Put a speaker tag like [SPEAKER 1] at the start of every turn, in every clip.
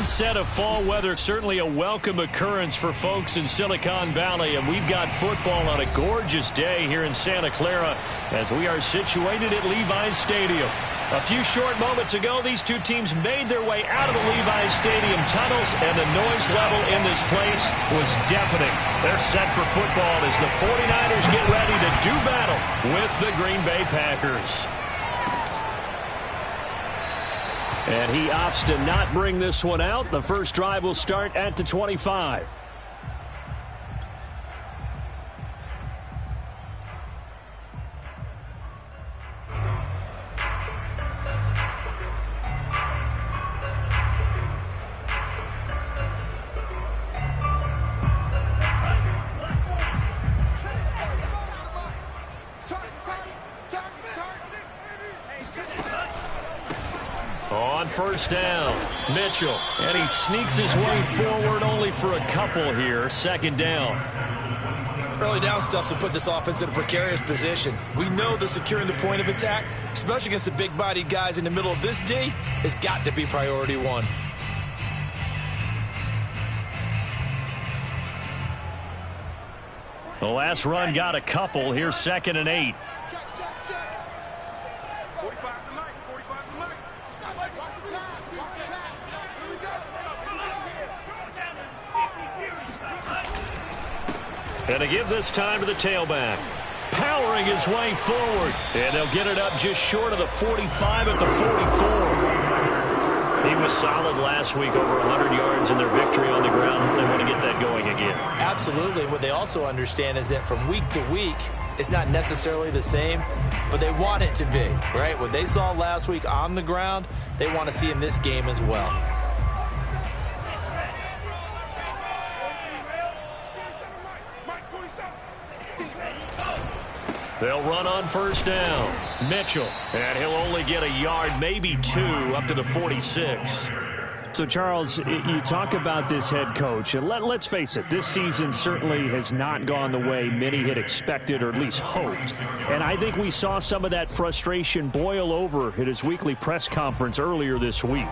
[SPEAKER 1] onset of fall weather, certainly a welcome occurrence for folks in Silicon Valley, and we've got football on a gorgeous day here in Santa Clara as we are situated at Levi's Stadium. A few short moments ago, these two teams made their way out of the Levi's Stadium tunnels, and the noise level in this place was deafening. They're set for football as the 49ers get ready to do battle with the Green Bay Packers. And he opts to not bring this one out. The first drive will start at the 25. On first down, Mitchell, and he sneaks his way forward only for a couple here. Second down.
[SPEAKER 2] Early down stuff will put this offense in a precarious position. We know that securing the point of attack, especially against the big-bodied guys in the middle of this D, has got to be priority one.
[SPEAKER 1] The last run got a couple. Here's 2nd and 8. And to give this time to the tailback. Powering his way forward. And they'll get it up just short of the 45 at the 44. He was solid last week, over 100 yards in their victory on the ground. They want to get that going again.
[SPEAKER 2] Absolutely. What they also understand is that from week to week, it's not necessarily the same, but they want it to be, right? What they saw last week on the ground, they want to see in this game as well.
[SPEAKER 1] They'll run on first down. Mitchell, and he'll only get a yard, maybe 2, up to the 46.
[SPEAKER 3] So, Charles, you talk about this head coach, and let's face it, this season certainly has not gone the way many had expected or at least hoped. And I think we saw some of that frustration boil over at his weekly press conference earlier this week.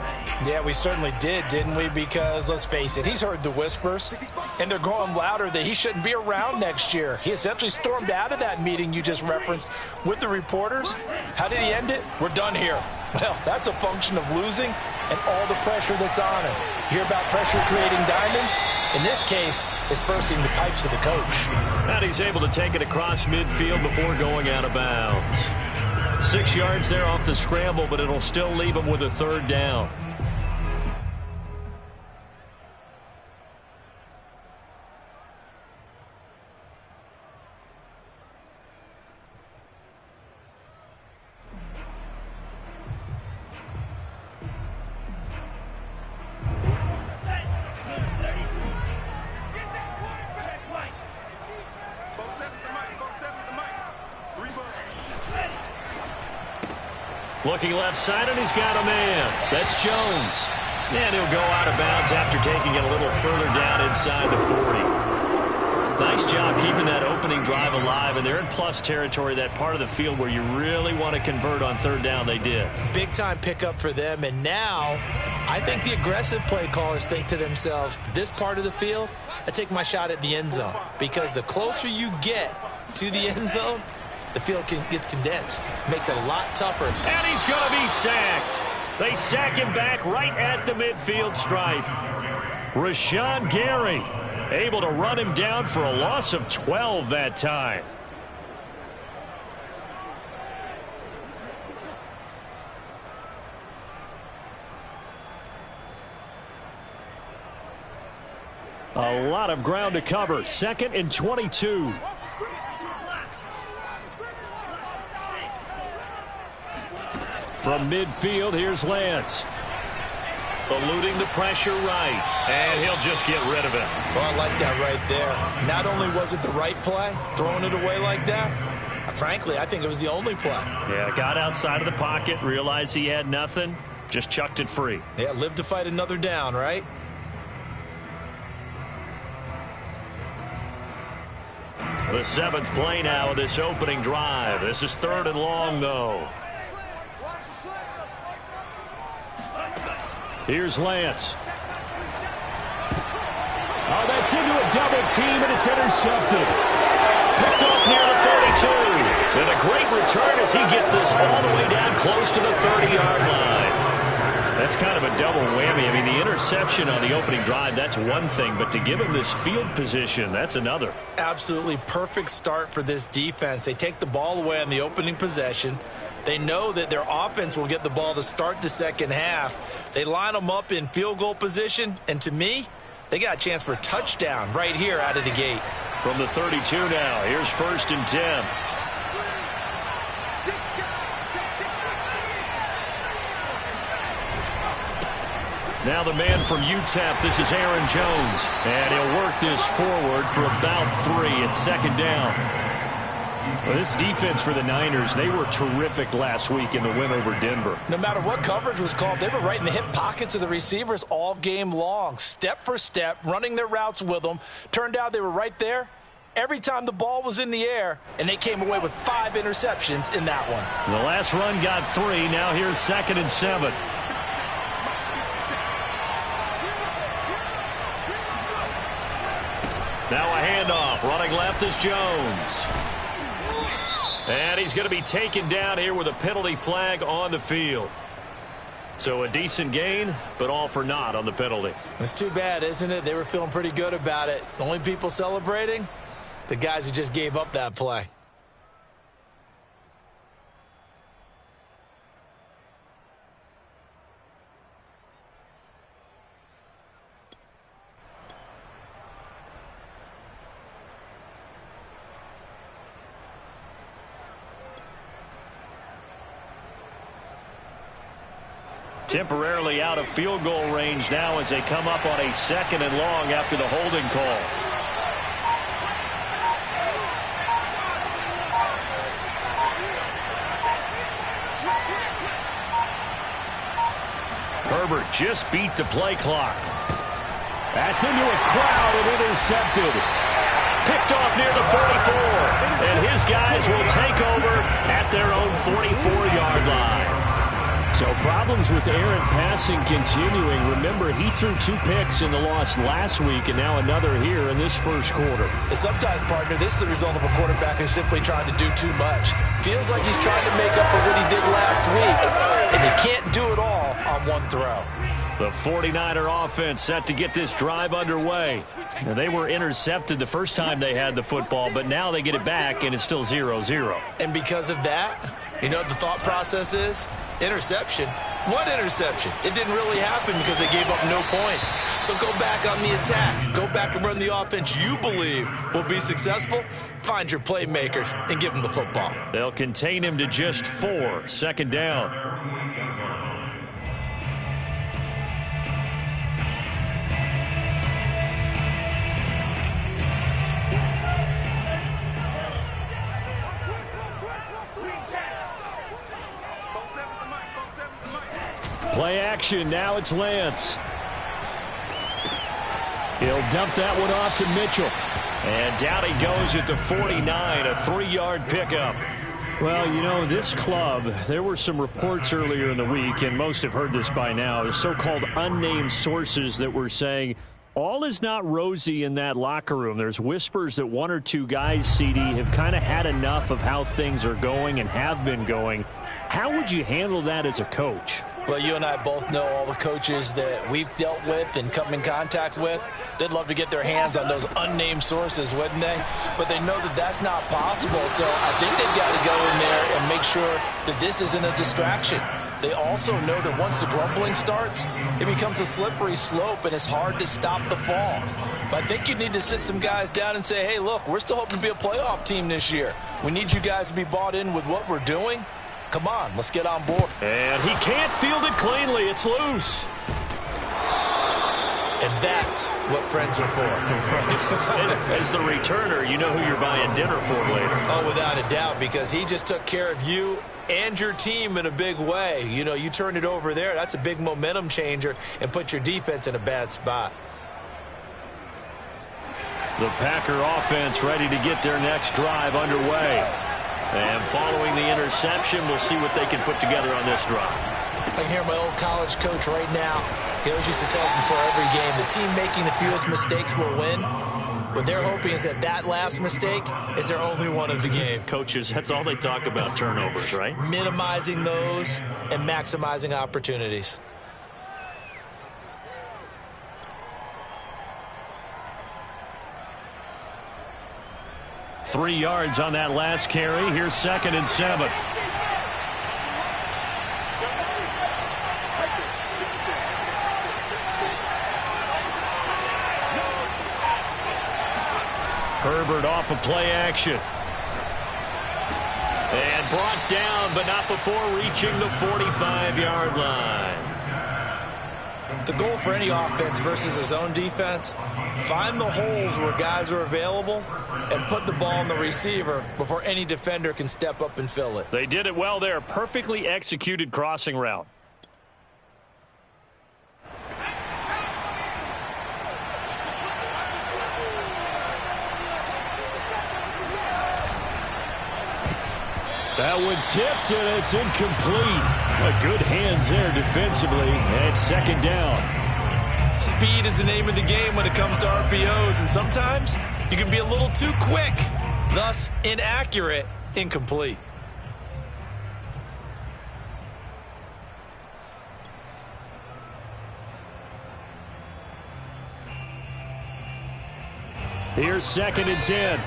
[SPEAKER 4] Yeah, we certainly did, didn't we? Because, let's face it, he's heard the whispers, and they're growing louder that he shouldn't be around next year. He essentially stormed out of that meeting you just referenced with the reporters. How did he end it? We're done here. Well, that's a function of losing and all the pressure that's on him. You hear about pressure creating diamonds? In this case, it's bursting the pipes of the coach.
[SPEAKER 1] And he's able to take it across midfield before going out of bounds. 6 yards there off the scramble, but it'll still leave him with a 3rd down. Looking left side, and he's got a man. That's Jones. And he'll go out of bounds after taking it a little further down inside the 40. Nice job keeping that opening drive alive, and they're in plus territory, that part of the field where you really want to convert on 3rd down. They did.
[SPEAKER 2] Big-time pickup for them, and now I think the aggressive play callers think to themselves, this part of the field, I take my shot at the end zone, because the closer you get to the end zone, the field gets condensed. Makes it a lot tougher.
[SPEAKER 1] And he's going to be sacked. They sack him back right at the midfield stripe. Rashawn Gary able to run him down for a loss of 12 that time. A lot of ground to cover. 2nd and 22. From midfield, here's Lance. Eluding the pressure right. And he'll just get rid of it.
[SPEAKER 2] Oh, I like that right there. Not only was it the right play, throwing it away like that, frankly, I think it was the only play.
[SPEAKER 1] Yeah, got outside of the pocket, realized he had nothing, just chucked it free.
[SPEAKER 2] Yeah, live to fight another down, right?
[SPEAKER 1] The 7th play now of this opening drive. This is 3rd and long, though. Here's Lance.
[SPEAKER 3] Oh, that's into a double team, and it's intercepted.
[SPEAKER 1] Picked off near the 32. And a great return as he gets this all the way down close to the 30-yard line. That's kind of a double whammy. I mean, the interception on the opening drive, that's one thing. But to give him this field position, that's another.
[SPEAKER 2] Absolutely perfect start for this defense. They take the ball away on the opening possession. They know that their offense will get the ball to start the second half. They line them up in field goal position. And to me, they got a chance for a touchdown right here out of the gate.
[SPEAKER 1] From the 32 now, here's 1st and 10. Now the man from UTEP, this is Aaron Jones. And he'll work this forward for about 3. It's 2nd down.
[SPEAKER 3] Well, this defense for the Niners, they were terrific last week in the win over Denver.
[SPEAKER 4] No matter what coverage was called, they were right in the hip pockets of the receivers all game long. Step for step, running their routes with them. Turned out they were right there every time the ball was in the air, and they came away with 5 interceptions in that one.
[SPEAKER 1] The last run got 3. Now here's 2nd and 7. Now a handoff. Running left is Jones. And he's going to be taken down here with a penalty flag on the field. So a decent gain, but all for naught on the penalty.
[SPEAKER 2] It's too bad, isn't it? They were feeling pretty good about it. The only people celebrating, the guys who just gave up that play.
[SPEAKER 1] Temporarily out of field goal range now as they come up on a 2nd and long after the holding call. Herbert just beat the play clock.
[SPEAKER 3] That's into a crowd and intercepted.
[SPEAKER 1] Picked off near the 44. And his guys will take over at their own 44-yard line.
[SPEAKER 3] So problems with Aaron passing continuing. Remember, he threw 2 picks in the loss last week and now another here in this first quarter.
[SPEAKER 2] And sometimes, partner, this is the result of a quarterback who's simply trying to do too much. Feels like he's trying to make up for what he did last week, and he can't do it all on one throw.
[SPEAKER 1] The 49er offense set to get this drive underway. Now, they were intercepted the first time they had the football, but now they get it back, and it's still 0-0.
[SPEAKER 2] And because of that, you know what the thought process is? Interception. What interception? It didn't really happen because they gave up no points. So go back on the attack. Go back and run the offense you believe will be successful. Find your playmakers and give them the football.
[SPEAKER 1] They'll contain him to just 4. 2nd down.
[SPEAKER 3] Play action. Now it's Lance. He'll dump that one off to Mitchell.
[SPEAKER 1] And down he goes at the 49, a 3-yard pickup.
[SPEAKER 3] Well, you know, this club, there were some reports earlier in the week, and most have heard this by now, the so-called unnamed sources that were saying all is not rosy in that locker room. There's whispers that 1 or 2 guys, CD, have kind of had enough of how things are going and have been going. How would you handle that as a coach?
[SPEAKER 4] Well, you and I both know all the coaches that we've dealt with and come in contact with. They'd love to get their hands on those unnamed sources, wouldn't they? But they know that that's not possible, so I think they've got to go in there and make sure that this isn't a distraction. They also know that once the grumbling starts, it becomes a slippery slope, and it's hard to stop the fall. But I think you need to sit some guys down and say, hey, look, we're still hoping to be a playoff team this year. We need you guys to be bought in with what we're doing. Come on, let's get on board.
[SPEAKER 1] And he can't field it cleanly. It's loose.
[SPEAKER 2] And that's what friends are for.
[SPEAKER 1] As the returner, you know who you're buying dinner for later.
[SPEAKER 2] Oh, without a doubt, because he just took care of you and your team in a big way. You know, you turned it over there. That's a big momentum changer and put your defense in a bad spot.
[SPEAKER 1] The Packer offense ready to get their next drive underway. And following the interception, we'll see what they can put together on this drive.
[SPEAKER 2] I can hear my old college coach right now. He always used to tell us before every game, the team making the fewest mistakes will win. What they're hoping is that last mistake is their only one of the game.
[SPEAKER 1] Coaches, that's all they talk about, turnovers, right?
[SPEAKER 2] Minimizing those and maximizing opportunities.
[SPEAKER 1] Three yards on that last carry. Here's 2nd and 7. Herbert off of play action. And brought down, but not before reaching the 45-yard line.
[SPEAKER 2] The goal for any offense versus his own defense, find the holes where guys are available and put the ball on the receiver before any defender can step up and fill it.
[SPEAKER 1] They did it well there. Perfectly executed crossing route. That one tipped, and it's incomplete. Good hands there defensively, and 2nd down.
[SPEAKER 2] Speed is the name of the game when it comes to RPOs, and sometimes you can be a little too quick, thus inaccurate, incomplete.
[SPEAKER 3] Here's 2nd and 10.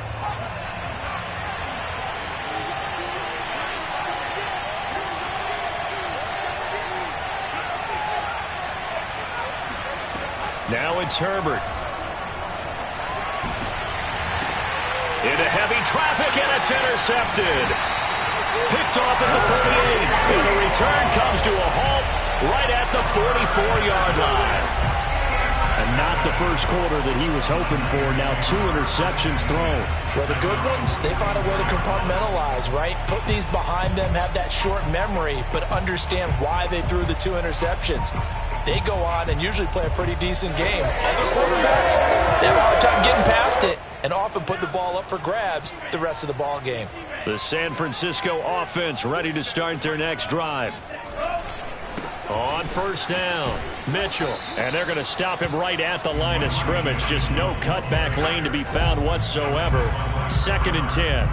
[SPEAKER 1] Now it's Herbert. Into heavy traffic, and it's intercepted. Picked off at the 38. And the return comes to a halt right at the 44-yard line.
[SPEAKER 3] And not the first quarter that he was hoping for. Now 2 interceptions thrown.
[SPEAKER 2] Well, the good ones, they find a way to compartmentalize, right? Put these behind them, have that short memory, but understand why they threw the 2 interceptions. They go on and usually play a pretty decent game. Other quarterbacks, they have a hard time getting past it and often put the ball up for grabs the rest of the ball game.
[SPEAKER 1] The San Francisco offense ready to start their next drive. On 1st down, Mitchell. And they're going to stop him right at the line of scrimmage. Just no cutback lane to be found whatsoever. 2nd and 10.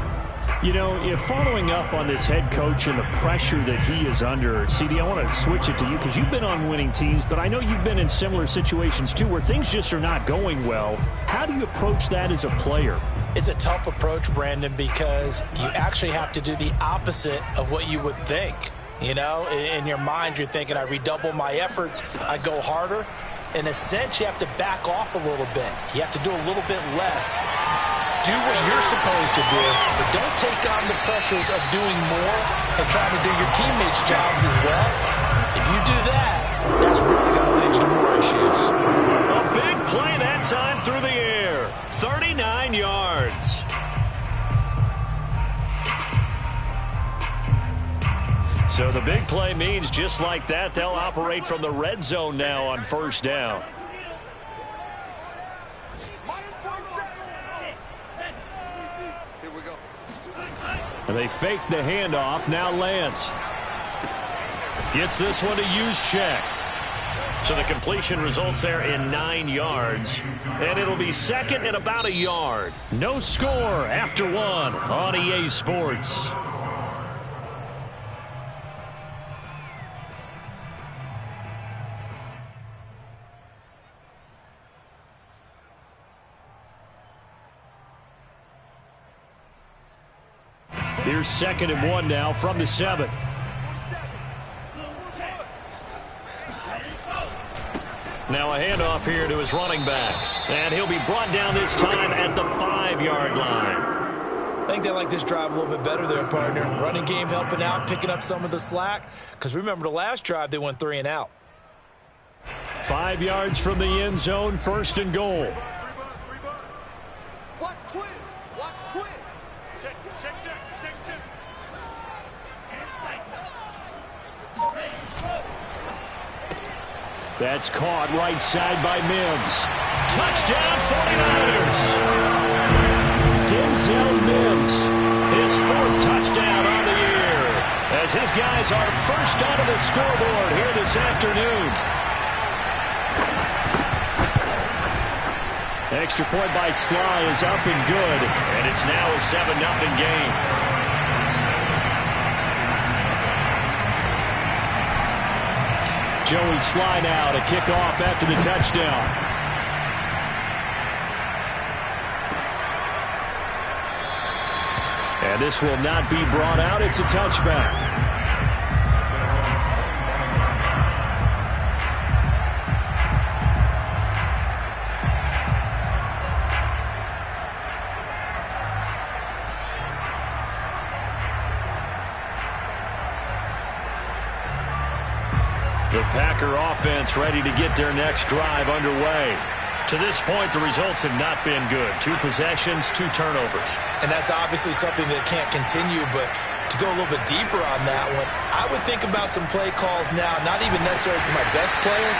[SPEAKER 3] You know, if following up on this head coach and the pressure that he is under, CD, I want to switch it to you because you've been on winning teams, but I know you've been in similar situations too where things just are not going well. How do you approach that as a player?
[SPEAKER 2] It's a tough approach, Brandon, because you actually have to do the opposite of what you would think. You know, in your mind, you're thinking, I redouble my efforts, I go harder. In a sense, you have to back off a little bit. You have to do a little bit less. Do what you're supposed to do, but don't take on the pressures of doing more and trying to do your teammates' jobs as well. If you do that, that's really going to lead you to more issues.
[SPEAKER 1] A big play that time through the air. 39 yards. So the big play means just like that, they'll operate from the red zone now on 1st down. And they fake the handoff. Now Lance gets this one to Juszczyk. So the completion results there in 9 yards. And it'll be 2nd and about a yard. No score after 1 on EA Sports. Here's 2nd and 1 now from the 7. Now a handoff here to his running back. And he'll be brought down this time at the 5-yard line.
[SPEAKER 2] I think they like this drive a little bit better there, partner. Running game helping out, picking up some of the slack. Because remember, the last drive, they went 3 and out.
[SPEAKER 3] 5 yards from the end zone, 1st and goal.
[SPEAKER 5] Watch twins. Watch twins. Check.
[SPEAKER 3] That's caught right side by Mims.
[SPEAKER 1] Touchdown 49ers.
[SPEAKER 3] Denzel Mims.
[SPEAKER 1] His 4th touchdown These guys are first onto the scoreboard here this afternoon. Extra point by Sly is up and good, and it's now a 7-0 game. Joey Sly now to kick off after the touchdown. And this will not be brought out. It's a touchback. The Packer offense ready to get their next drive underway. To this point, the results have not been good. 2 possessions, 2 turnovers.
[SPEAKER 2] And that's obviously something that can't continue, but to go a little bit deeper on that one, I would think about some play calls now, not even necessarily to my best player,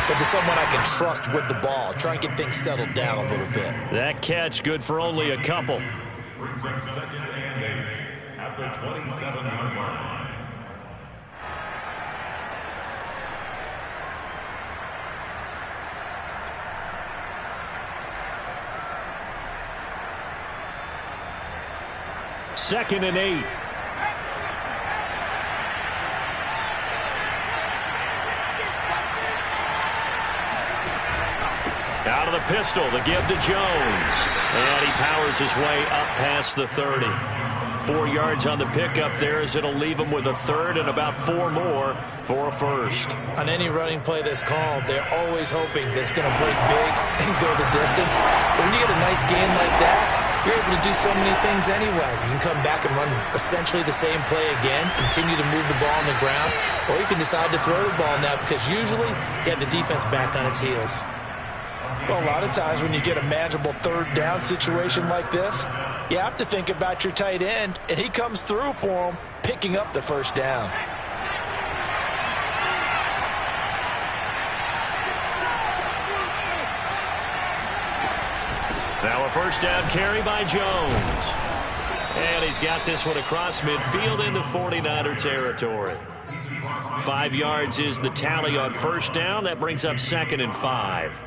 [SPEAKER 2] but to someone I can trust with the ball. Try and get things settled down a little bit.
[SPEAKER 1] That catch good for only a couple.
[SPEAKER 6] Brings up 2nd and 8 at the 27-yard line.
[SPEAKER 1] Second and 8. Out of the pistol, the give to Jones. And he powers his way up past the 30. 4 yards on the pickup there as it'll leave him with a third and about 4 more for a first.
[SPEAKER 2] On any running play that's called, they're always hoping that it's going to break big and go the distance. But when you get a nice game like that, you're able to do so many things anyway. You can come back and run essentially the same play again, continue to move the ball on the ground, or you can decide to throw the ball now because usually you have the defense back on its heels.
[SPEAKER 4] Well, a lot of times when you get a manageable 3rd down situation like this, you have to think about your tight end, and he comes through for him, picking up the 1st down.
[SPEAKER 1] Now a 1st down carry by Jones. And he's got this one across midfield into 49er territory. 5 yards is the tally on 1st down. That brings up 2nd and 5.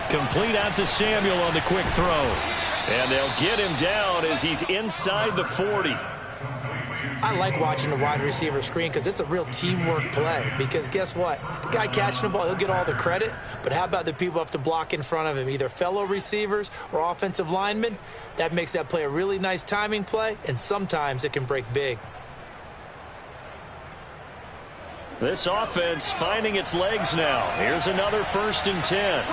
[SPEAKER 1] Complete out to Samuel on the quick throw. And they'll get him down as he's inside the 40.
[SPEAKER 2] I like watching the wide receiver screen because it's a real teamwork play. Because guess what? The guy catching the ball, he'll get all the credit. But how about the people who have to block in front of him, either fellow receivers or offensive linemen? That makes that play a really nice timing play, and sometimes it can break big.
[SPEAKER 1] This offense finding its legs now. Here's another 1st and 10.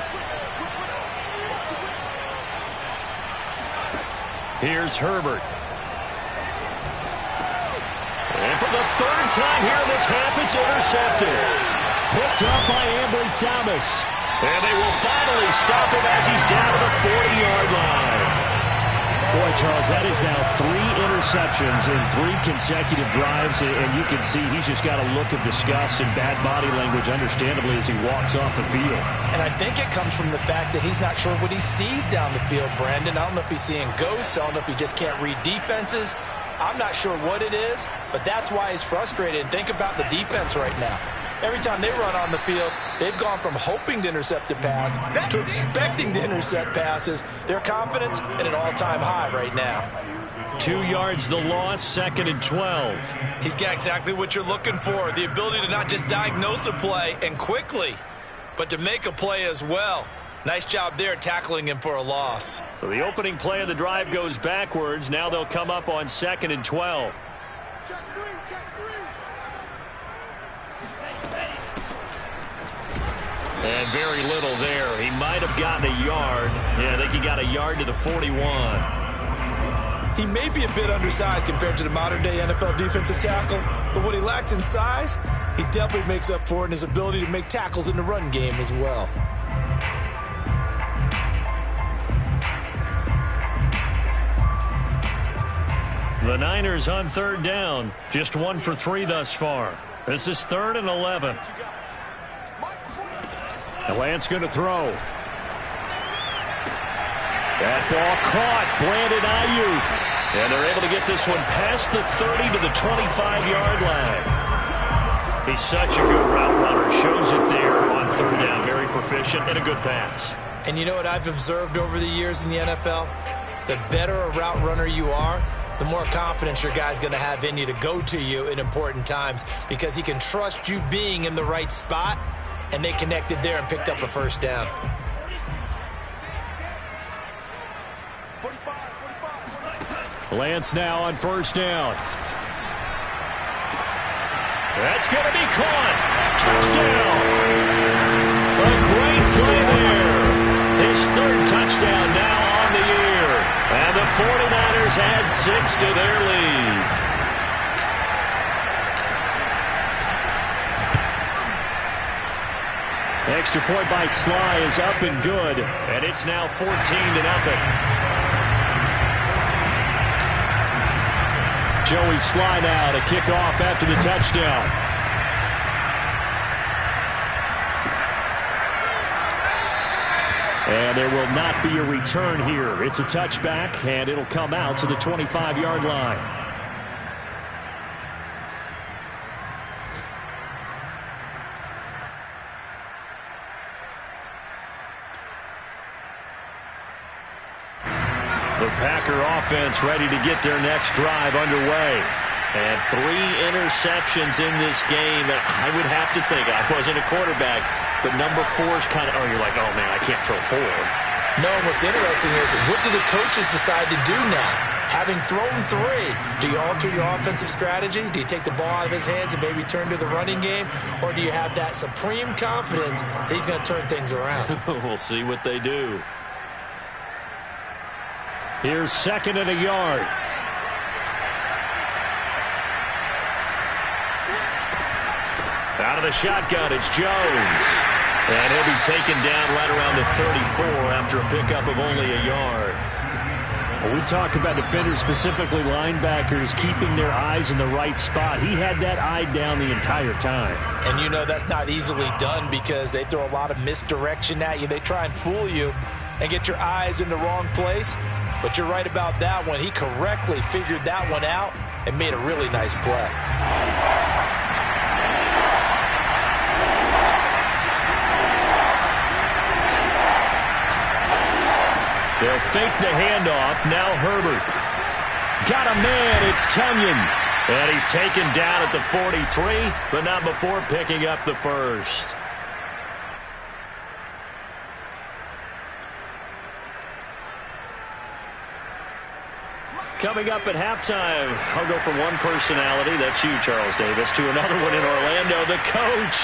[SPEAKER 1] Here's Herbert. And for the 3rd time here in this half, it's intercepted. Picked up by Ambry Thomas. And they will finally stop him as he's down to the 40-yard line.
[SPEAKER 3] Boy, Charles, that is now 3 interceptions in 3 consecutive drives, and you can see he's just got a look of disgust and bad body language, understandably, as he walks off the field.
[SPEAKER 4] And I think it comes from the fact that he's not sure what he sees down the field, Brandon. I don't know if he's seeing ghosts. I don't know if he just can't read defenses. I'm not sure what it is, but that's why he's frustrated. And think about the defense right now. Every time they run on the field, they've gone from hoping to intercept a pass to expecting to intercept passes. Their confidence at an all-time high right now.
[SPEAKER 1] 2 yards the loss, 2nd and 12.
[SPEAKER 2] He's got exactly what you're looking for, the ability to not just diagnose a play and quickly, but to make a play as well. Nice job there tackling him for a loss.
[SPEAKER 1] So the opening play of the drive goes backwards. Now they'll come up on 2nd and 12.
[SPEAKER 5] Check 3, check 3.
[SPEAKER 1] And very little there. He might have gotten a yard. Yeah, I think he got a yard to the 41.
[SPEAKER 2] He may be a bit undersized compared to the modern-day NFL defensive tackle, but what he lacks in size, he definitely makes up for it in his ability to make tackles in the run game as well.
[SPEAKER 1] The Niners on third down. Just 1 for 3 thus far. This is 3rd and 11.
[SPEAKER 3] Lance going to throw. That ball caught. Brandon Ayuk.
[SPEAKER 1] And they're able to get this one past the 30 to the 25-yard line. He's such a good route runner. Shows it there on third down. Very proficient and a good pass.
[SPEAKER 2] And you know what I've observed over the years in the NFL? The better a route runner you are, the more confidence your guy's going to have in you to go to you in important times because he can trust you being in the right spot, and they connected there and picked up a first down.
[SPEAKER 3] Lance now on first down.
[SPEAKER 1] That's going to be caught. Touchdown. A great play there. His 3rd touchdown now on the year. And the 49ers add 6 to their lead.
[SPEAKER 3] Extra point by Sly is up and good.
[SPEAKER 1] And it's now 14-0.
[SPEAKER 3] Joey Sly now to kick off after the touchdown. And there will not be a return here. It's a touchback, and it'll come out to the 25-yard line.
[SPEAKER 1] The Packer offense ready to get their next drive underway. And 3 interceptions in this game. I would have to think, I wasn't a quarterback, but number 4 is kind of, you're like, oh, man, I can't throw 4.
[SPEAKER 2] No, and what's interesting is, what do the coaches decide to do now? Having thrown 3, do you alter your offensive strategy? Do you take the ball out of his hands and maybe turn to the running game? Or do you have that supreme confidence that he's going to turn things around?
[SPEAKER 1] We'll see what they do.
[SPEAKER 3] Here's 2nd and a yard.
[SPEAKER 1] Out of the shotgun, it's Jones. And he'll be taken down right around the 34 after a pickup of only a yard.
[SPEAKER 3] When we talk about defenders, specifically linebackers, keeping their eyes in the right spot. He had that eye down the entire time.
[SPEAKER 4] And you know that's not easily done because they throw a lot of misdirection at you. They try and fool you and get your eyes in the wrong place. But you're right about that one. He correctly figured that one out and made a really nice play.
[SPEAKER 1] They'll fake the handoff. Now Herbert. Got a man. It's Tunyon. And he's taken down at the 43, but not before picking up the first. Coming up at halftime, I'll go from one personality, that's you, Charles Davis, to another one in Orlando, the coach.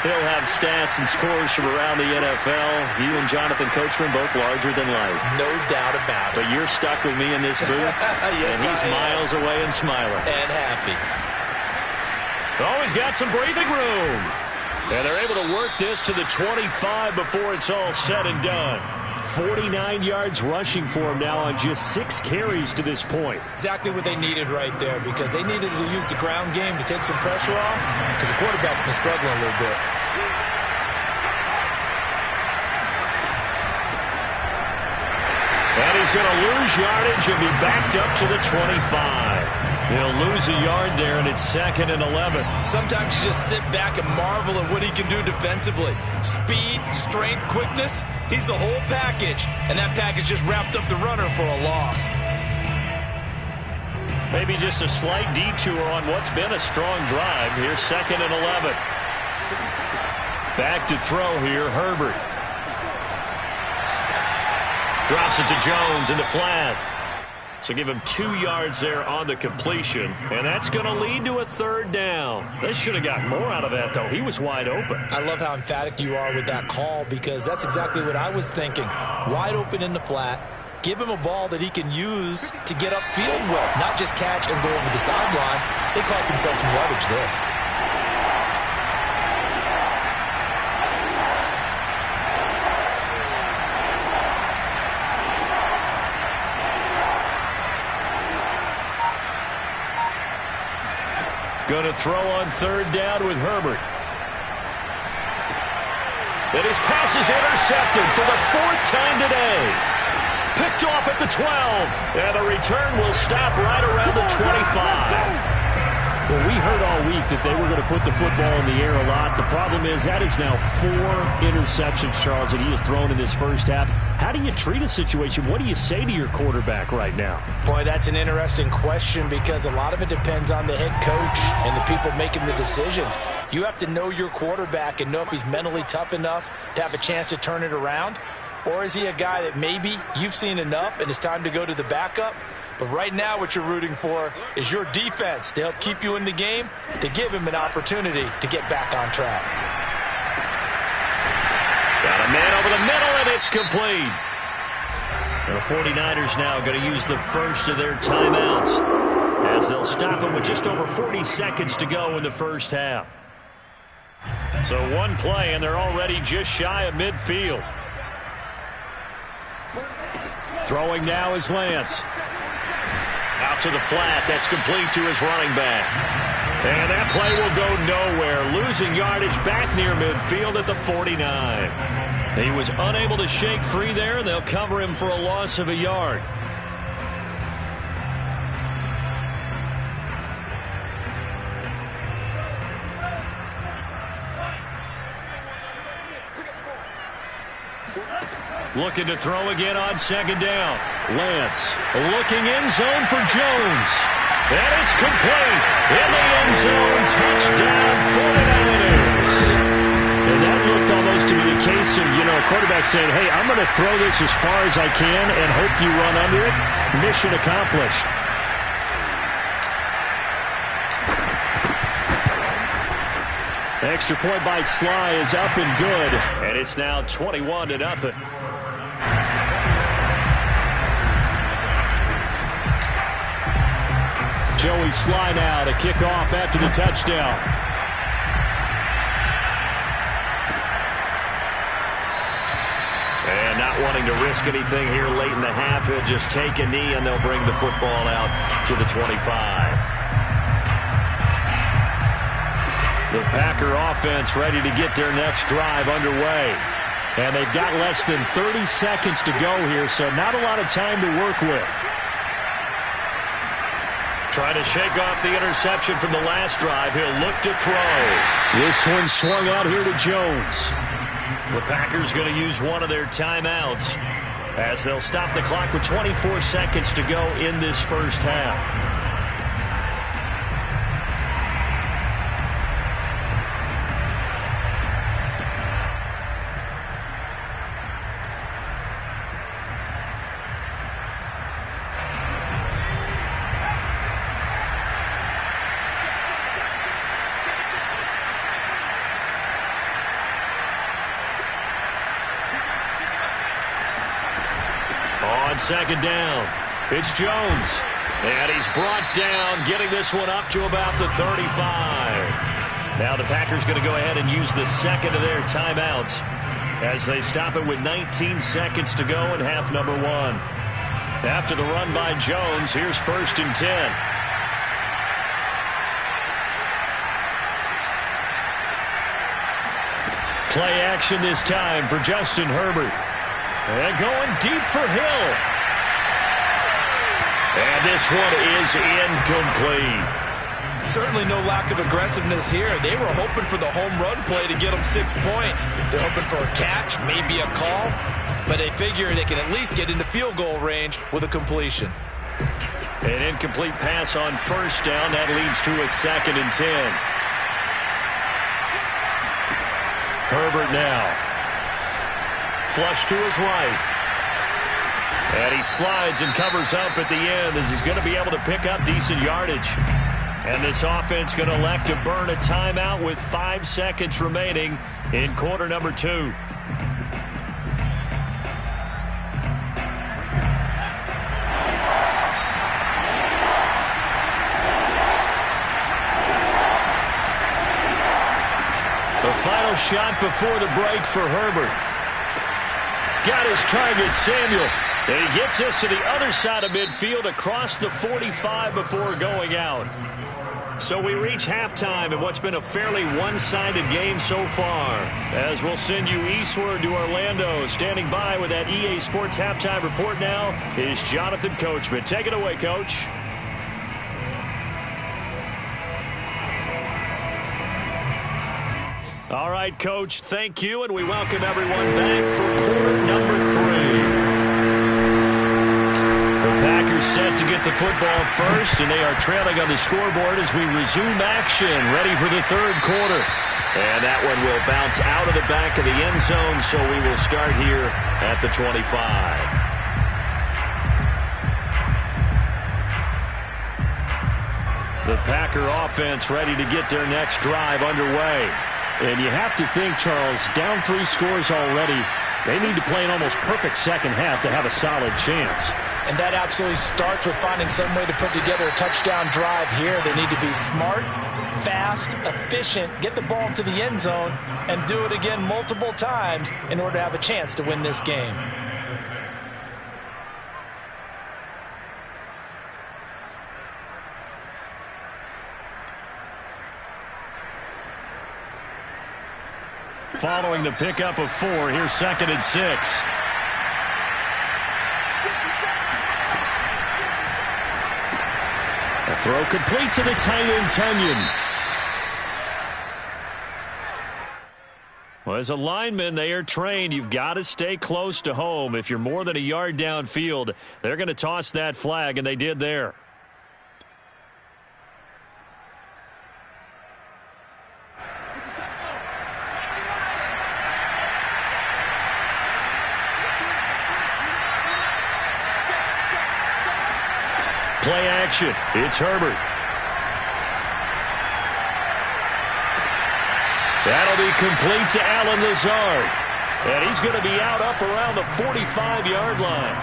[SPEAKER 1] He'll have stats and scores from around the NFL. You and Jonathan Coachman, both larger than life.
[SPEAKER 2] No doubt about it.
[SPEAKER 1] But you're stuck with me in this booth,
[SPEAKER 2] yes,
[SPEAKER 1] and he's miles away and smiling.
[SPEAKER 2] And happy.
[SPEAKER 1] Always got some breathing room. And they're able to work this to the 25 before it's all said and done.
[SPEAKER 3] 49 yards rushing for him now on just 6 carries to this point.
[SPEAKER 2] Exactly what they needed right there because they needed to use the ground game to take some pressure off because the quarterback's been struggling a little bit.
[SPEAKER 1] And he's going to lose yardage and be backed up to the 25. He'll lose a yard there, and it's 2nd and 11.
[SPEAKER 2] Sometimes you just sit back and marvel at what he can do defensively. Speed, strength, quickness, he's the whole package. And that package just wrapped up the runner for a loss.
[SPEAKER 1] Maybe just a slight detour on what's been a strong drive. Here's 2nd and 11. Back to throw here, Herbert. Drops it to Jones in the flat. So give him 2 yards there on the completion. And that's going to lead to a 3rd down. They should have got more out of that, though. He was wide open.
[SPEAKER 2] I love how emphatic you are with that call because that's exactly what I was thinking. Wide open in the flat. Give him a ball that he can use to get upfield with, not just catch and go over the sideline. They cost themselves some yardage there.
[SPEAKER 1] Going to throw on third down with Herbert. And his pass is intercepted for the 4th time today. Picked off at the 12. And the return will stop right around the 25. Well, we heard all week that they were going to put the football in the air a lot. The problem is that is now 4 interceptions, Charles, that he has thrown in this first half. How do you treat a situation? What do you say to your quarterback right now?
[SPEAKER 4] Boy, that's an interesting question because a lot of it depends on the head coach and the people making the decisions. You have to know your quarterback and know if he's mentally tough enough to have a chance to turn it around. Or is he a guy that maybe you've seen enough and it's time to go to the backup? But right now what you're rooting for is your defense to help keep you in the game, to give him an opportunity to get back on track.
[SPEAKER 1] Got a man over the middle, and it's complete. The 49ers now going to use the first of their timeouts as they'll stop him with just over 40 seconds to go in the first half. So one play, and they're already just shy of midfield.
[SPEAKER 3] Throwing now is Lance.
[SPEAKER 1] Out to the flat. That's complete to his running back. And that play will go nowhere. Losing yardage back near midfield at the 49. He was unable to shake free there, and they'll cover him for a loss of a yard. Looking to throw again on second down. Lance looking end zone for Jones. And it's complete. In the end zone. Touchdown 49ers.
[SPEAKER 3] And that looked almost to be the case of, a quarterback saying, hey, I'm going to throw this as far as I can and hope you run under it. Mission accomplished. Extra point by Sly is up and good.
[SPEAKER 1] And it's now 21-0.
[SPEAKER 3] Joey Sly now to kick off after the touchdown.
[SPEAKER 1] And not wanting to risk anything here late in the half, he'll just take a knee and they'll bring the football out to the 25. The Packer offense ready to get their next drive underway. And they've got less than 30 seconds to go here, so not a lot of time to work with. Trying to shake off the interception from the last drive. He'll look to throw.
[SPEAKER 3] This one swung out here to Jones.
[SPEAKER 1] The Packers going to use one of their timeouts as they'll stop the clock with 24 seconds to go in this first half. On second down, it's Jones. And he's brought down, getting this one up to about the 35. Now the Packers going to go ahead and use the second of their timeouts as they stop it with 19 seconds to go in half number 1. After the run by Jones, here's 1st and 10. Play action this time for Justin Herbert. And going deep for Hill. And this one is incomplete.
[SPEAKER 2] Certainly no lack of aggressiveness here. They were hoping for the home run play to get them 6 points. They're hoping for a catch, maybe a call, but they figure they can at least get into field goal range with a completion.
[SPEAKER 1] An incomplete pass on first down. That leads to a 2nd and 10. Herbert now. Flush to his right. And he slides and covers up at the end as he's going to be able to pick up decent yardage. And this offense going to elect to burn a timeout with 5 seconds remaining in quarter number 2. The final shot before the break for Herbert. Got his target, Samuel. And he gets us to the other side of midfield across the 45 before going out. So we reach halftime in what's been a fairly one-sided game so far. As we'll send you eastward to Orlando. Standing by with that EA Sports Halftime Report now is Jonathan Coachman. Take it away, Coach. All right, Coach, thank you, and we welcome everyone back for quarter number 3. The Packers set to get the football first, and they are trailing on the scoreboard as we resume action, ready for the third quarter. And that one will bounce out of the back of the end zone, so we will start here at the 25. The Packer offense ready to get their next drive underway. And you have to think, Charles, down 3 scores already, they need to play an almost perfect second half to have a solid chance.
[SPEAKER 4] And that absolutely starts with finding some way to put together a touchdown drive here. They need to be smart, fast, efficient, get the ball to the end zone, and do it again multiple times in order to have a chance to win this game.
[SPEAKER 1] Following the pickup of 4, here's 2nd and 6. A throw complete to the tight end, Tunyon. Well, as a lineman, they are trained. You've got to stay close to home. If you're more than a yard downfield, they're going to toss that flag, and they did there. Play action. It's Herbert. That'll be complete to Allen Lazard. And he's going to be out up around the 45-yard line.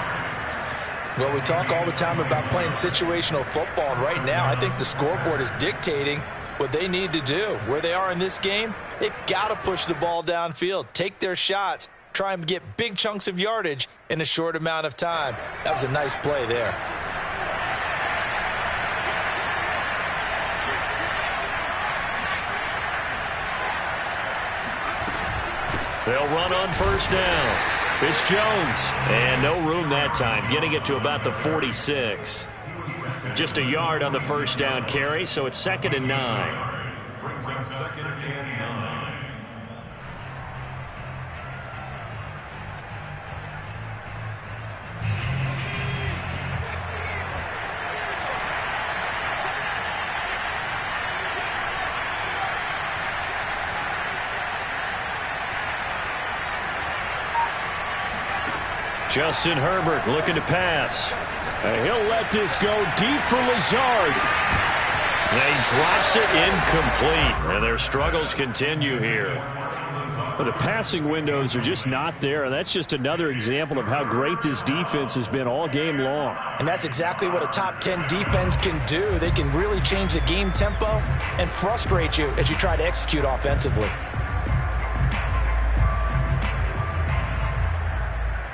[SPEAKER 4] Well, we talk all the time about playing situational football. And right now, I think the scoreboard is dictating what they need to do. Where they are in this game, they've got to push the ball downfield, take their shots, try and get big chunks of yardage in a short amount of time. That was a nice play there.
[SPEAKER 1] They'll run on first down. It's Jones. And no room that time, getting it to about the 46. Just a yard on the first down carry, so it's 2nd and 9.
[SPEAKER 6] Brings up 2nd and 9.
[SPEAKER 1] Justin Herbert looking to pass. And he'll let this go deep for Lazard. And he drops it incomplete. And their struggles continue here.
[SPEAKER 3] But the passing windows are just not there. And that's just another example of how great this defense has been all game long.
[SPEAKER 4] And that's exactly what a top 10 defense can do. They can really change the game tempo and frustrate you as you try to execute offensively.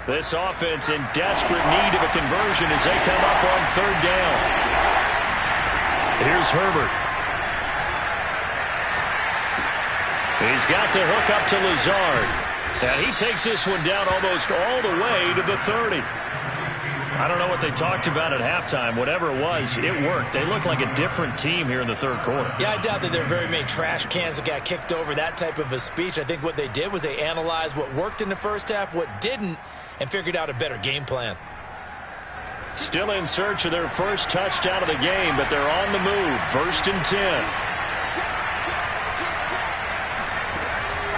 [SPEAKER 1] This offense in desperate need of a conversion as they come up on 3rd down. Here's Herbert. He's got the hook up to Lazard. And he takes this one down almost all the way to the 30. I don't know what they talked about at halftime. Whatever it was, it worked. They look like a different team here in the 3rd quarter.
[SPEAKER 2] Yeah, I doubt that there are very many trash cans that got kicked over, that type of a speech. I think what they did was they analyzed what worked in the first half, what didn't, and figured out a better game plan.
[SPEAKER 1] Still in search of their first touchdown of the game, but they're on the move. 1st and 10.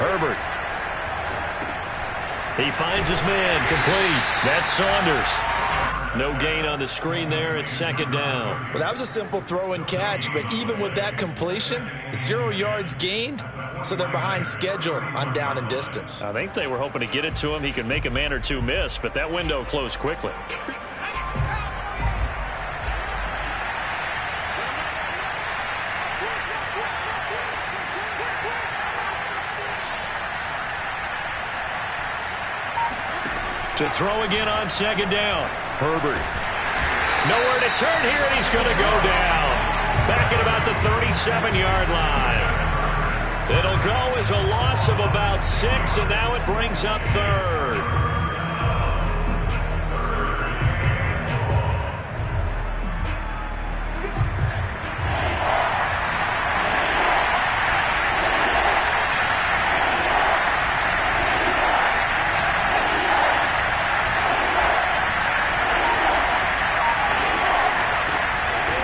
[SPEAKER 1] Herbert. He finds his man, complete. That's Saunders. No gain on the screen there. It's 2nd down.
[SPEAKER 2] Well, that was a simple throw and catch, but even with that completion, 0 yards gained, so they're behind schedule on down and distance.
[SPEAKER 1] I think they were hoping to get it to him. He could make a man or two miss, but that window closed quickly. To throw again on 2nd down. Herbert. Nowhere to turn here, and he's going to go down. back at about the 37-yard line. It'll go as a loss of about 6, and now it brings up third.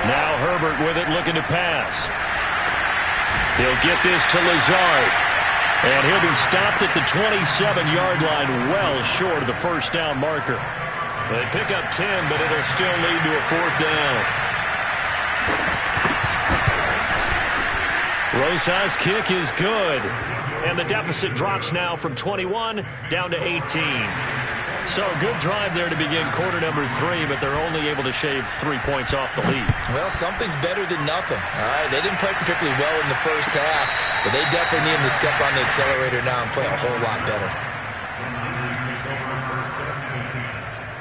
[SPEAKER 1] Now Herbert with it, looking to pass. He'll get this to Lazard. And he'll be stopped at the 27-yard line, well short of the first down marker. They pick up 10, but it'll still lead to a fourth down. Rosas' kick is good. And the deficit drops now from 21 down to 18. So good drive there to begin quarter number 3, but they're only able to shave 3 points off the lead.
[SPEAKER 2] Well, something's better than nothing. All right, they didn't play particularly well in the first half, but they definitely need them to step on the accelerator now and play a whole lot better.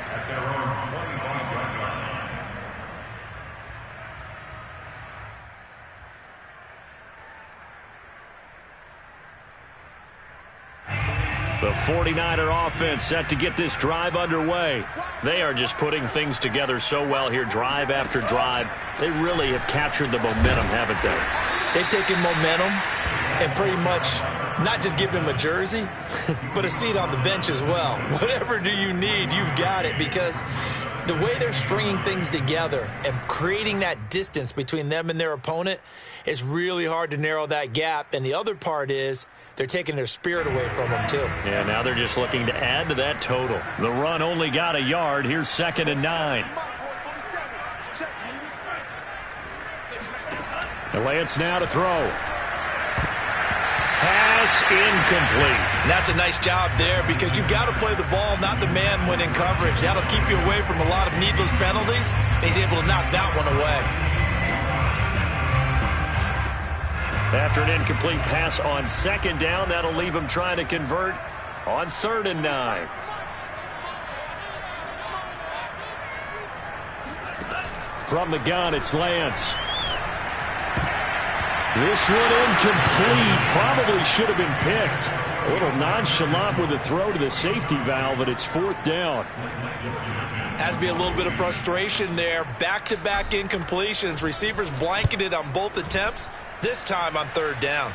[SPEAKER 6] At their own 25-yard line.
[SPEAKER 1] The 49er offense set to get this drive underway. They are just putting things together so well here, drive after drive. They really have captured the momentum, haven't they?
[SPEAKER 2] They've taken momentum and pretty much not just give him a jersey, but a seat on the bench as well. Whatever do you need, you've got it, because the way they're stringing things together and creating that distance between them and their opponent is really hard to narrow that gap. And the other part is they're taking their spirit away from them, too.
[SPEAKER 1] Yeah, now they're just looking to add to that total. The run only got a yard. Here's 2nd and 9. The Lance now to throw. Pass incomplete.
[SPEAKER 2] And that's a nice job there, because you've got to play the ball, not the man when in coverage. That'll keep you away from a lot of needless penalties, and he's able to knock that one away.
[SPEAKER 1] After an incomplete pass on 2nd down, that'll leave him trying to convert on 3rd and 9. From the gun, it's Lance. This one incomplete. Probably should have been picked. A little nonchalant with a throw to the safety valve, but it's 4th down.
[SPEAKER 2] Has to be a little bit of frustration there. Back-to-back incompletions. Receivers blanketed on both attempts. This time on 3rd down.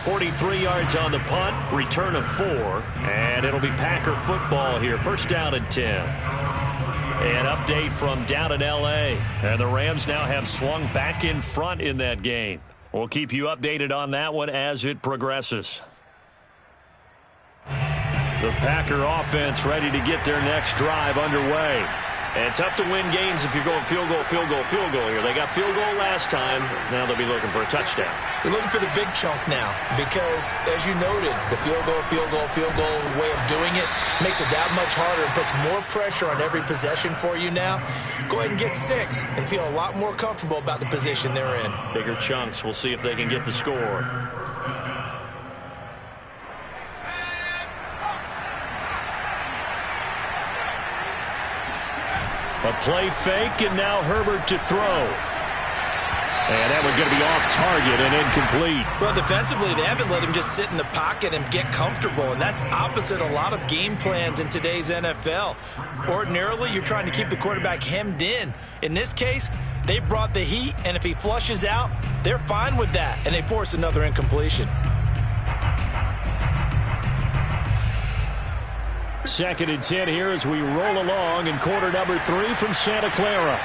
[SPEAKER 1] 43 yards on the punt, return of 4, and it'll be Packer football here. 1st down and 10. An update from down in L.A., and the Rams now have swung back in front in that game. We'll keep you updated on that one as it progresses. The Packer offense ready to get their next drive underway. And tough to win games if you're going field goal, field goal, field goal here. They got field goal last time. Now they'll be looking for a touchdown.
[SPEAKER 2] They're looking for the big chunk now, because, as you noted, the field goal way of doing it makes it that much harder and puts more pressure on every possession for you now. Go ahead and get 6 and feel a lot more comfortable about the position they're in.
[SPEAKER 1] Bigger chunks. We'll see if they can get the score. A play fake, and now Herbert to throw. And that one's going to be off target and incomplete.
[SPEAKER 2] Well, defensively, they haven't let him just sit in the pocket and get comfortable, and that's opposite a lot of game plans in today's NFL. Ordinarily, you're trying to keep the quarterback hemmed in. In this case, they brought the heat, and if he flushes out, they're fine with that, and they force another incompletion.
[SPEAKER 1] 2nd and 10 here as we roll along in quarter number 3 from Santa Clara.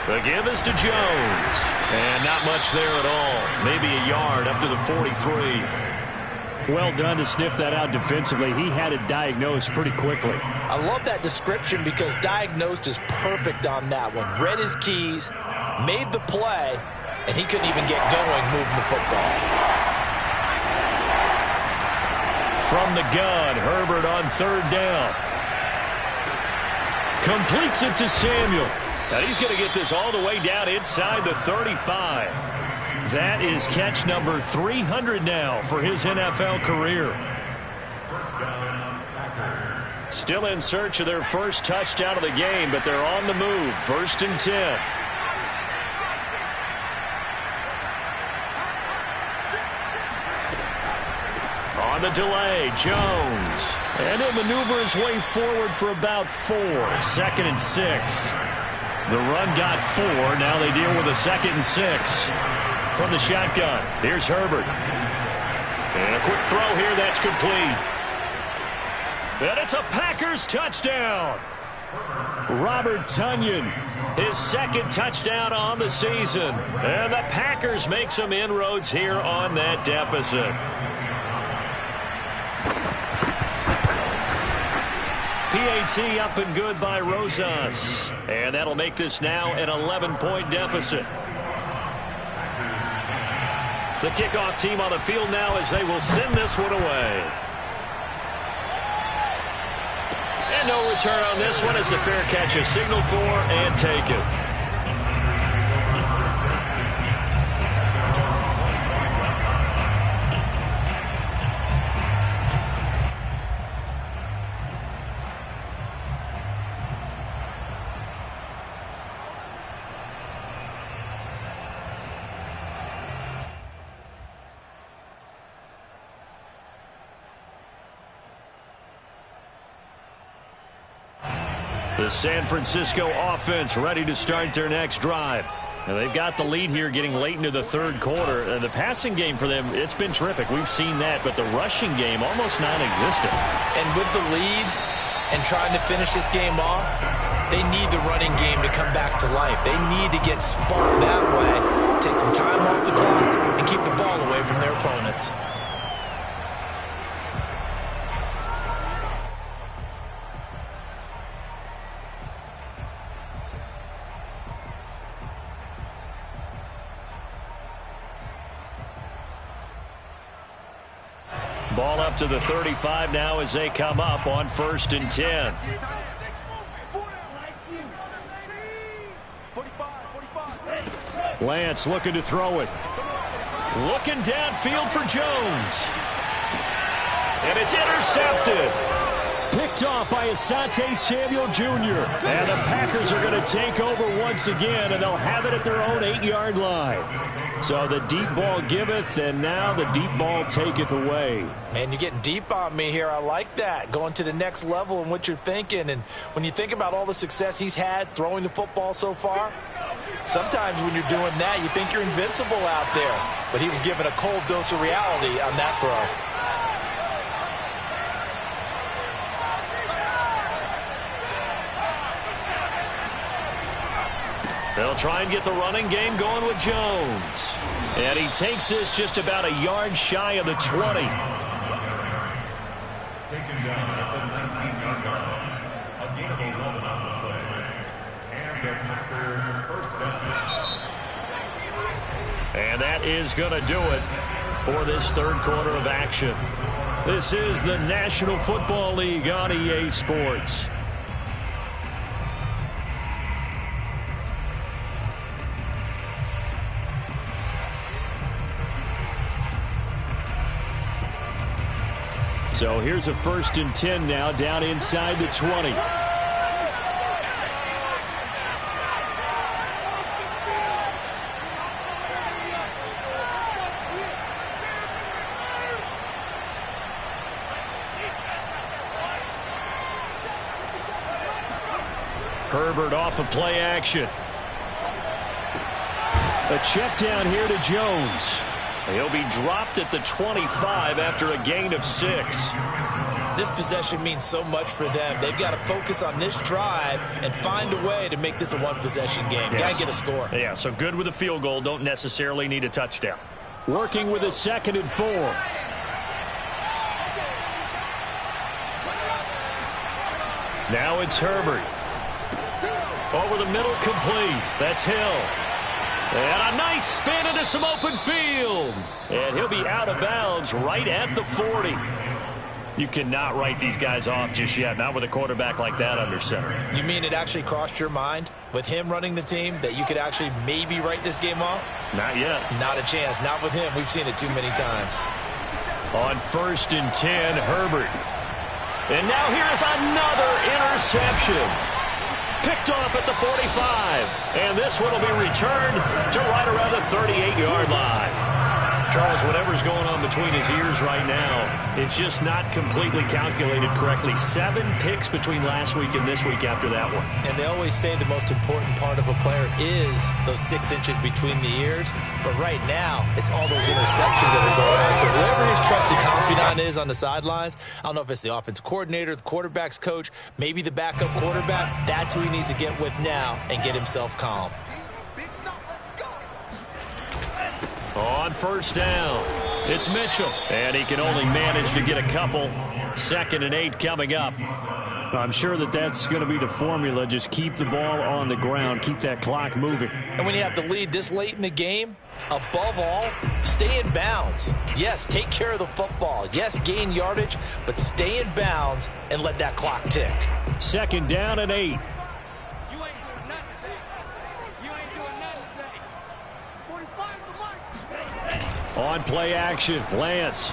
[SPEAKER 1] The give is to Jones. And not much there at all. Maybe a yard up to the 43.
[SPEAKER 3] Well done to sniff that out defensively. He had it diagnosed pretty quickly.
[SPEAKER 4] I love that description, because diagnosed is perfect on that one. Read his keys, made the play, and he couldn't even get going moving the football.
[SPEAKER 1] From the gun, Herbert on 3rd down. Completes it to Samuel. Now he's going to get this all the way down inside the 35. That is catch number 300 now for his NFL career.
[SPEAKER 6] 1st down, Packers.
[SPEAKER 1] Still in search of their first touchdown of the game, but they're on the move. 1st and 10. On the delay, Jones. And he'll maneuver his way forward for about 4. 2nd and 6. The run got 4. Now they deal with a 2nd and 6. From the shotgun, here's Herbert. And a quick throw here that's complete. And it's a Packers touchdown. Robert Tonyan, his 2nd touchdown on the season. And the Packers make some inroads here on that deficit. PAT up and good by Rosas. And that'll make this now an 11-point deficit. The kickoff team on the field now as they will send this one away. And no return on this one as the fair catch is signaled for and taken. The San Francisco offense ready to start their next drive. Now they've got the lead here getting late into the 3rd quarter. The passing game for them, it's been terrific. We've seen that, but the rushing game almost non-existent.
[SPEAKER 2] And with the lead and trying to finish this game off, they need the running game to come back to life. They need to get sparked that way, take some time off the clock, and keep the ball away from their opponents.
[SPEAKER 1] Ball up to the 35 now as they come up on 1st and 10. Lance looking to throw it. Looking downfield for Jones. And it's intercepted. Picked off by Asante Samuel Jr. And the Packers are going to take over once again, and they'll have it at their own 8-yard line. So the deep ball giveth, and now the deep ball taketh away.
[SPEAKER 2] Man, you're getting deep on me here. I like that. Going to the next level in what you're thinking. And when you think about all the success he's had throwing the football so far, sometimes when you're doing that, you think you're invincible out there. But he was given a cold dose of reality on that throw.
[SPEAKER 1] They'll try and get the running game going with Jones. And he takes this just about a yard shy of the 20.
[SPEAKER 6] Taken down at the 19-yard line. A gain of 11 on the play. And the Packer first down.
[SPEAKER 1] And that is going to do it for this 3rd quarter of action. This is the National Football League on EA Sports. So here's a 1st and 10 now down inside the 20. Herbert off of play action. A check down here to Jones. He'll be dropped at the 25 after a gain of 6.
[SPEAKER 2] This possession means so much for them. They've got to focus on this drive and find a way to make this a one-possession game.
[SPEAKER 1] Yes.
[SPEAKER 2] Got to get a score.
[SPEAKER 1] Yeah, so good with a field goal. Don't necessarily need a touchdown.
[SPEAKER 3] Working with a 2nd and 4.
[SPEAKER 1] Now it's Herbert. Over the middle, complete. That's Hill. And a nice spin into some open field. And he'll be out of bounds right at the 40. You cannot write these guys off just yet, not with a quarterback like that under center.
[SPEAKER 2] You mean it actually crossed your mind with him running the team that you could actually maybe write this game off?
[SPEAKER 1] Not yet.
[SPEAKER 2] Not a chance. Not with him. We've seen it too many times.
[SPEAKER 1] On 1st and 10, Herbert. And now here's another interception. Picked off at the 45. And this one will be returned to right around the 38-yard line. Charles, whatever's going on between his ears right now, it's just not completely calculated correctly. 7 picks between last week and this week after that one.
[SPEAKER 2] And they always say the most important part of a player is those 6 inches between the ears. But right now, it's all those interceptions that are going on. So whoever his trusted confidant is on the sidelines, I don't know if it's the offensive coordinator, the quarterback's coach, maybe the backup quarterback, that's who he needs to get with now and get himself calm.
[SPEAKER 1] On first down, it's Mitchell. And he can only manage to get a couple. 2nd and 8 coming up.
[SPEAKER 3] I'm sure that's going to be the formula. Just keep the ball on the ground. Keep that clock moving.
[SPEAKER 4] And when you have the lead this late in the game, above all, stay in bounds. Yes, take care of the football. Yes, gain yardage, but stay in bounds and let that clock tick.
[SPEAKER 3] 2nd down and 8. On play action, Lance.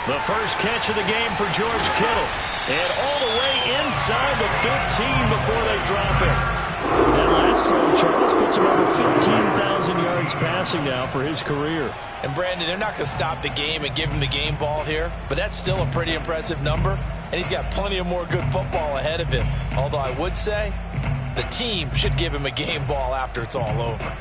[SPEAKER 1] The first catch of the game for George Kittle. And all the way inside the 15 before they drop him.
[SPEAKER 3] That last throw, Charles, puts him over 15,000 yards passing now for his career.
[SPEAKER 4] And Brandon, they're not going to stop the game and give him the game ball here, but that's still a pretty impressive number, and he's got plenty of more good football ahead of him. Although I would say the team should give him a game ball after it's all over.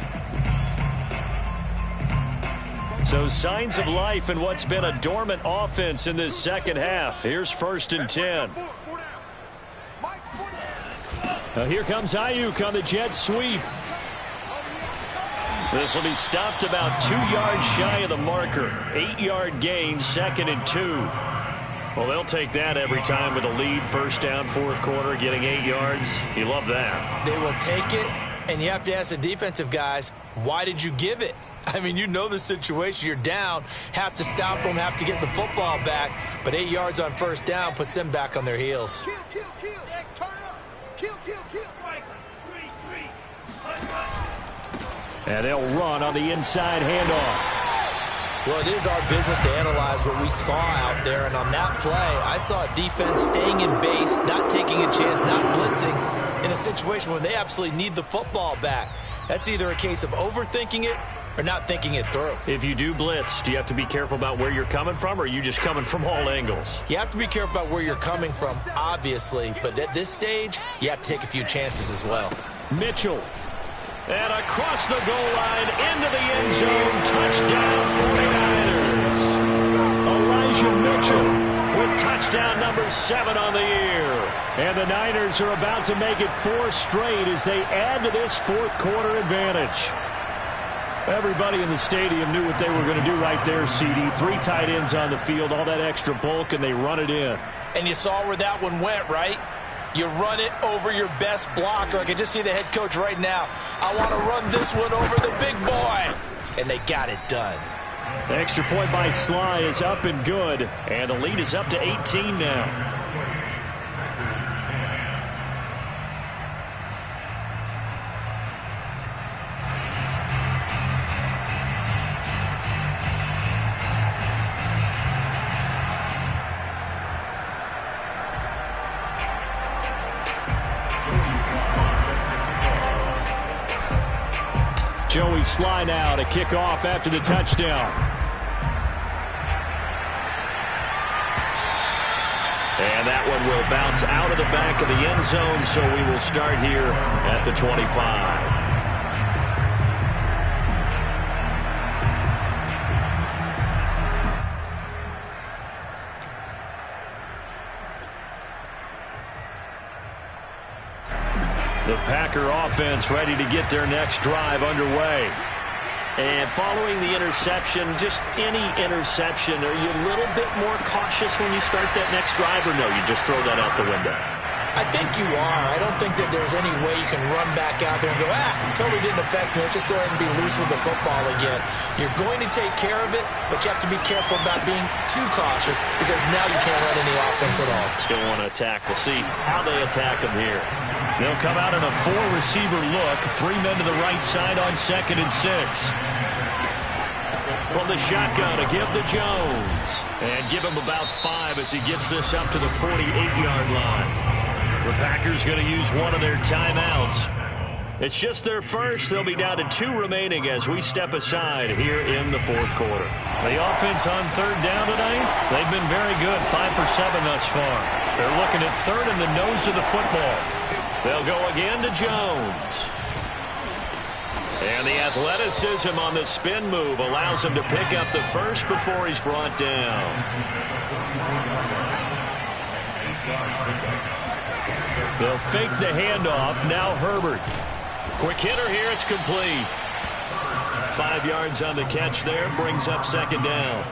[SPEAKER 1] So signs of life in what's been a dormant offense in this second half. Here's 1st and 10.
[SPEAKER 3] Now here comes Ayuk on the jet sweep.
[SPEAKER 1] This will be stopped about 2 yards shy of the marker. 8-yard gain, 2nd and 2. Well, they'll take that every time with a lead. First down, 4th quarter, getting 8 yards. You love that.
[SPEAKER 2] They will take it, and you have to ask the defensive guys, why did you give it? I mean, you know the situation. You're down, have to stop them, have to get the football back. But 8 yards on first down puts them back on their heels.
[SPEAKER 3] And they'll run on the inside handoff.
[SPEAKER 2] Well, it is our business to analyze what we saw out there. And on that play, I saw a defense staying in base, not taking a chance, not blitzing in a situation where they absolutely need the football back. That's either a case of overthinking it or not thinking it through.
[SPEAKER 1] If you do blitz, do you have to be careful about where you're coming from, or are you just coming from all angles?
[SPEAKER 2] You have to be careful about where you're coming from, obviously. But at this stage, you have to take a few chances as well.
[SPEAKER 3] Mitchell.
[SPEAKER 1] And across the goal line, into the end zone, touchdown 49ers.
[SPEAKER 3] Elijah Mitchell
[SPEAKER 1] with touchdown number 7 on the year.
[SPEAKER 3] And the Niners are about to make it 4 straight as they add to this 4th quarter advantage. Everybody in the stadium knew what they were going to do right there, CD. 3 tight ends on the field, all that extra bulk, and they run it in.
[SPEAKER 4] And you saw where that one went, right? You run it over your best blocker. I can just see the head coach right now. I want to run this one over the big boy. And they got it done.
[SPEAKER 3] The extra point by Sly is up and good.
[SPEAKER 1] And the lead is up to 18 now.
[SPEAKER 3] Joey Sly now to kick off after the touchdown.
[SPEAKER 1] And that one will bounce out of the back of the end zone, so we will start here at the 25. The Packer offense ready to get their next drive underway. And following the interception, just any interception, are you a little bit more cautious when you start that next drive, or no, you just throw that out the window?
[SPEAKER 2] I think you are. I don't think that there's any way you can run back out there and go, totally didn't affect me. Let's just go ahead and be loose with the football again. You're going to take care of it, but you have to be careful about being too cautious because now you can't run any offense at all.
[SPEAKER 1] Still want to attack. We'll see how they attack them here. They'll come out in a 4-receiver look. 3 men to the right side on 2nd and 6. from the shotgun to give to Jones. And give him about 5 as he gets this up to the 48-yard line. The Packers going to use one of their timeouts. It's just their first. They'll be down to 2 remaining as we step aside here in the fourth quarter. The offense on third down tonight, they've been very good. 5 for 7 thus far. They're looking at third in the nose of the football. They'll go again to Jones. And the athleticism on the spin move allows him to pick up the first before he's brought down. They'll fake the handoff. Now Herbert. Quick hitter here. It's complete. 5 yards on the catch there. Brings up second down.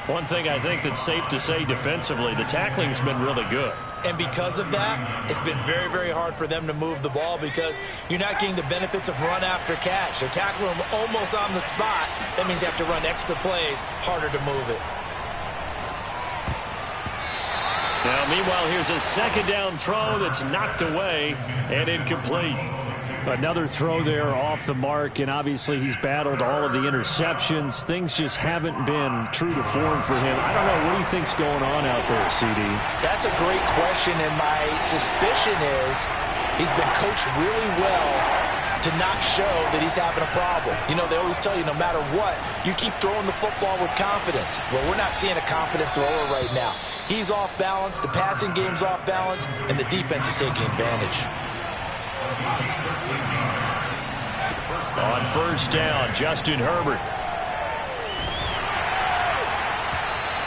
[SPEAKER 1] One thing I think that's safe to say defensively, the tackling's been really good.
[SPEAKER 2] And because of that, it's been very, very hard for them to move the ball because you're not getting the benefits of run after catch. They're tackling them almost on the spot. That means you have to run extra plays, harder to move it.
[SPEAKER 1] Now, meanwhile, here's a second down throw that's knocked away and incomplete.
[SPEAKER 3] Another throw there off the mark, and obviously he's battled all of the interceptions. Things just haven't been true to form for him. I don't know. What do you think's going on out there, CD?
[SPEAKER 4] That's a great question, and my suspicion is he's been coached really well to not show that he's having a problem. You know, they always tell you no matter what, you keep throwing the football with confidence. Well, we're not seeing a confident thrower right now. He's off balance, the passing game's off balance, and the defense is taking advantage.
[SPEAKER 1] On first down, Justin Herbert.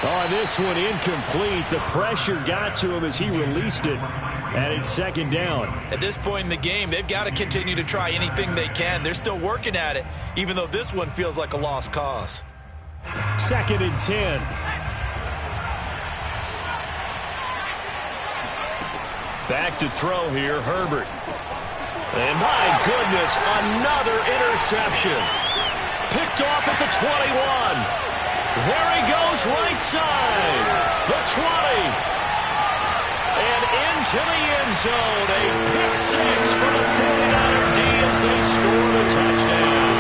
[SPEAKER 3] Oh, this one incomplete. The pressure got to him as he released it. And it's second down.
[SPEAKER 2] At this point in the game, they've got to continue to try anything they can. They're still working at it, even though this one feels like a lost cause.
[SPEAKER 3] Second and 10.
[SPEAKER 1] Back to throw here, Herbert. And my goodness, another interception. Picked off at the 21. There he goes, right side. The 20. And into the end zone. A pick 6 for the 49er D as they score the touchdown.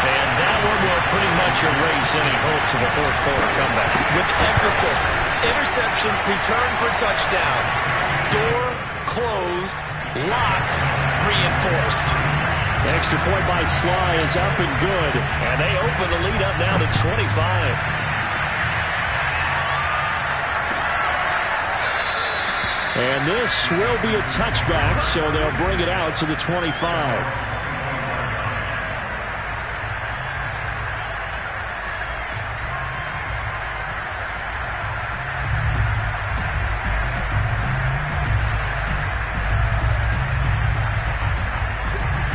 [SPEAKER 1] And that one will pretty much erase any hopes of a fourth quarter comeback.
[SPEAKER 2] With emphasis, interception, return for touchdown. Door closed, locked, reinforced.
[SPEAKER 3] Extra point by Sly is up and good.
[SPEAKER 1] And they open the lead up now to 25.
[SPEAKER 3] And this will be a touchback, so they'll bring it out to the 25.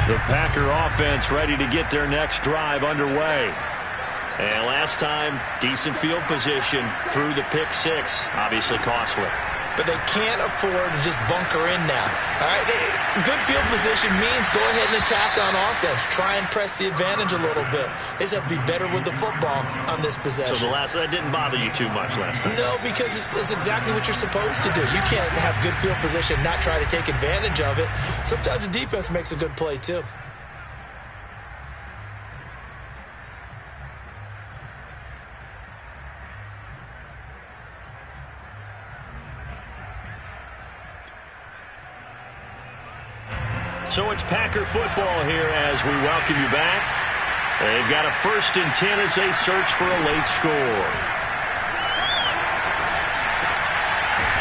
[SPEAKER 1] The Packer offense ready to get their next drive underway. And last time, decent field position through the pick 6. Obviously costly.
[SPEAKER 2] But they can't afford to just bunker in now. All right, good field position means go ahead and attack on offense. Try and press the advantage a little bit. They just have to be better with the football on this possession.
[SPEAKER 1] So that didn't bother you too much last time?
[SPEAKER 2] No, because it's exactly what you're supposed to do. You can't have good field position, not try to take advantage of it. Sometimes the defense makes a good play, too.
[SPEAKER 1] So it's Packer football here as we welcome you back. They've got a 1st and 10 as they search for a late score.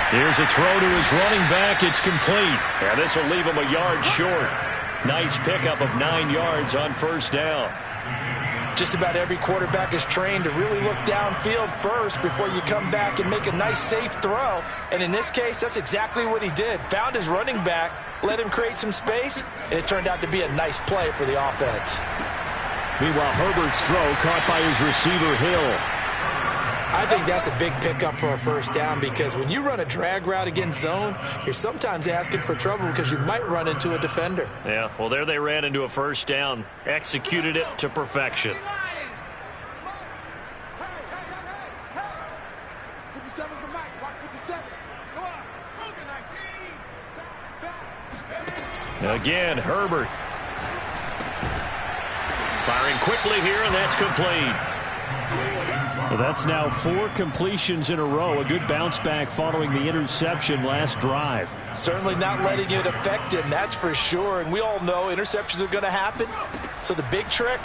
[SPEAKER 1] Here's a throw to his running back. It's complete. Yeah, this will leave him a yard short. Nice pickup of 9 yards on first down.
[SPEAKER 4] Just about every quarterback is trained to really look downfield first before you come back and make a nice, safe throw. And in this case, that's exactly what he did. Found his running back, let him create some space, and it turned out to be a nice play for the offense.
[SPEAKER 3] Meanwhile, Herbert's throw caught by his receiver, Hill.
[SPEAKER 2] I think that's a big pickup for a first down because when you run a drag route against zone, you're sometimes asking for trouble because you might run into a defender.
[SPEAKER 1] Yeah, well, there they ran into a first down. Executed it to perfection.
[SPEAKER 5] 57 for Mike. Watch 57.
[SPEAKER 1] Again, Herbert. Firing quickly here, and that's complete.
[SPEAKER 3] Well, that's now 4 completions in a row. A good bounce back following the interception last drive.
[SPEAKER 4] Certainly not letting it affect him, that's for sure. And we all know interceptions are going to happen. So the big trick,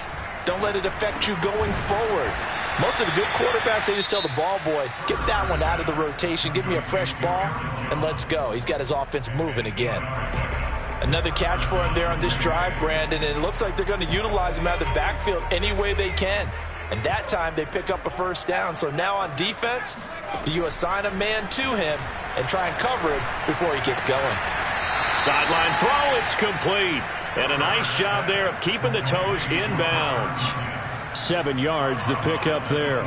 [SPEAKER 4] don't let it affect you going forward. Most of the good quarterbacks, they just tell the ball boy, get that one out of the rotation, give me a fresh ball, and let's go. He's got his offense moving again. Another catch for him there on this drive, Brandon, and it looks like they're going to utilize him out of the backfield any way they can. And that time they pick up a first down. So now on defense, do you assign a man to him and try and cover him before he gets going?
[SPEAKER 1] Sideline throw, it's complete. And a nice job there of keeping the toes in bounds.
[SPEAKER 3] 7 yards, the pickup there.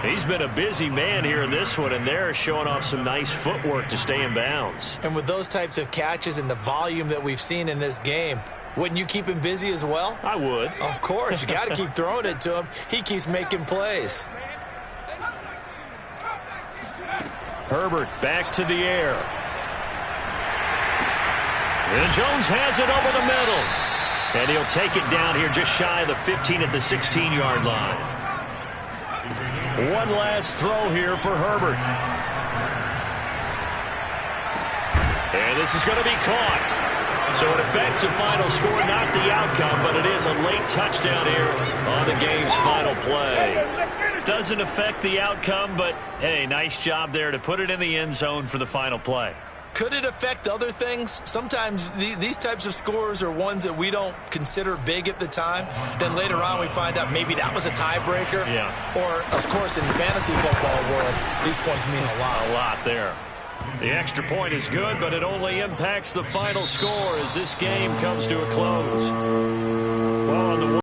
[SPEAKER 1] He's been a busy man here in this one, and they're showing off some nice footwork to stay in bounds.
[SPEAKER 2] And with those types of catches and the volume that we've seen in this game, wouldn't you keep him busy as well?
[SPEAKER 1] I would.
[SPEAKER 2] Of course. You got to keep throwing it to him. He keeps making plays.
[SPEAKER 1] Herbert back to the air. And Jones has it over the middle. And he'll take it down here just shy of the 15 at the 16-yard line. One last throw here for Herbert. And this is going to be caught. So it affects the final score, not the outcome, but it is a late touchdown here on the game's final play. Doesn't affect the outcome, but, hey, nice job there to put it in the end zone for the final play.
[SPEAKER 2] Could it affect other things? Sometimes these types of scores are ones that we don't consider big at the time. Then later on we find out maybe that was a tiebreaker.
[SPEAKER 1] Yeah.
[SPEAKER 2] Or, of course, in the fantasy football world, these points mean a lot.
[SPEAKER 1] A lot there. The extra point is good, but it only impacts the final score as this game comes to a close.